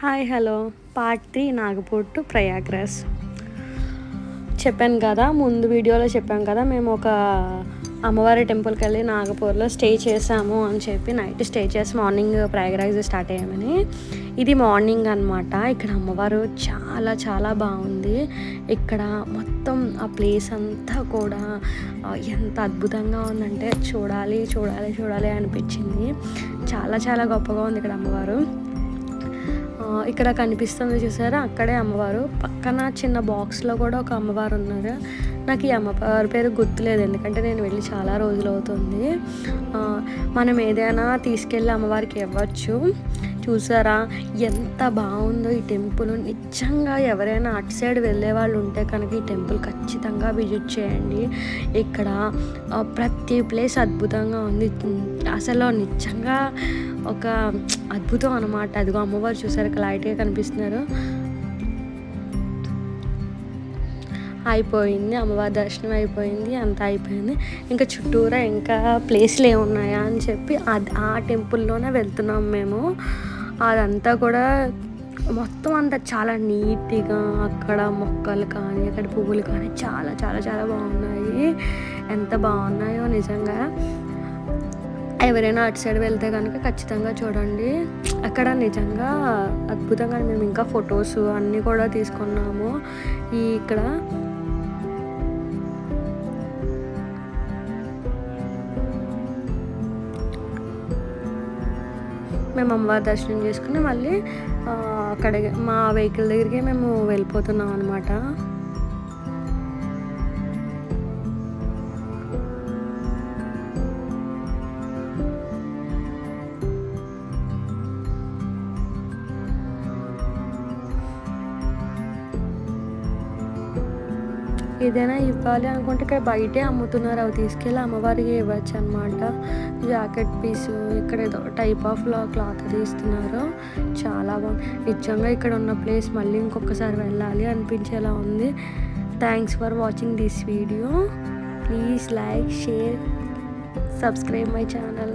Hi hello part 3 Nagpur to Prayagraj. చెప్పాను కదా, ముందు వీడియోలో చెప్పాను కదా, మేము ఒక అమ్మవారి టెంపుల్కి వెళ్ళి నాగపూర్లో స్టే చేసాము అని చెప్పి. నైట్ స్టే చేసి మార్నింగ్ ప్రయాగ్రాజ్ స్టార్ట్ అయ్యామని. ఇది మార్నింగ్ అనమాట. ఇక్కడ అమ్మవారు చాలా చాలా బాగుంది. ఇక్కడ మొత్తం ఆ ప్లేస్ అంతా కూడా ఎంత అద్భుతంగా ఉందంటే చూడాలి చూడాలి చూడాలి అనిపించింది. చాలా చాలా గొప్పగా ఉంది ఇక్కడ అమ్మవారు. ఇక్కడ కనిపిస్తుంది చూసారా, అక్కడే అమ్మవారు. పక్కన చిన్న బాక్స్లో కూడా ఒక అమ్మవారు ఉన్నారు. నాకు ఈ అమ్మవారి పేరు గుర్తులేదు, ఎందుకంటే నేను వెళ్ళి చాలా రోజులు అవుతుంది. మనం ఏదైనా తీసుకెళ్ళి అమ్మవారికి ఇవ్వచ్చు. చూసారా ఎంత బాగుందో ఈ టెంపుల్. నిజంగా ఎవరైనా అటు సైడ్ వెళ్ళే వాళ్ళు ఉంటే కనుక ఈ టెంపుల్ ఖచ్చితంగా విజిట్ చేయండి. ఇక్కడ ప్రతి ప్లేస్ అద్భుతంగా ఉంది. అసలు నిజంగా ఒక అద్భుతం అనమాట. అదిగో అమ్మవారు చూసారు, లైట్గా కనిపిస్తున్నారు. అయిపోయింది, అమ్మవారి దర్శనం అయిపోయింది, అంతా అయిపోయింది. ఇంకా చుట్టూరా ఇంకా ప్లేస్లు ఏమున్నాయా అని చెప్పి ఆ టెంపుల్లోనే వెళ్తున్నాం మేము. అదంతా కూడా మొత్తం అంతా చాలా నీట్గా, అక్కడ మొక్కలు కానీ అక్కడ పువ్వులు కానీ చాలా చాలా చాలా బాగున్నాయి. ఎంత బాగున్నాయో నిజంగా. ఎవరైనా అటు సైడ్ వెళ్తే కనుక ఖచ్చితంగా చూడండి. అక్కడ నిజంగా అద్భుతంగా. మేము ఇంకా ఫొటోస్ అన్నీ కూడా తీసుకున్నాము. ఇక్కడ మేము అమ్మవారి దర్శనం చేసుకుని మళ్ళీ అక్కడ మా వెహికల్ దగ్గరికి మేము వెళ్ళిపోతున్నాం అనమాట. ఏదైనా ఇవ్వాలి అనుకుంటే ఇక్కడ బయటే అమ్ముతున్నారు. అవి తీసుకెళ్ళి అమ్మవారికి ఇవ్వచ్చు అనమాట. జాకెట్ పీసు, ఇక్కడ ఏదో టైప్ ఆఫ్ క్లాత్ తీస్తున్నారు. చాలా బాగుంది నిజంగా. ఇక్కడ ఉన్న ప్లేస్ మళ్ళీ ఇంకొకసారి వెళ్ళాలి అనిపించేలా ఉంది. Thanks for watching this video. Please like, share, subscribe my channel.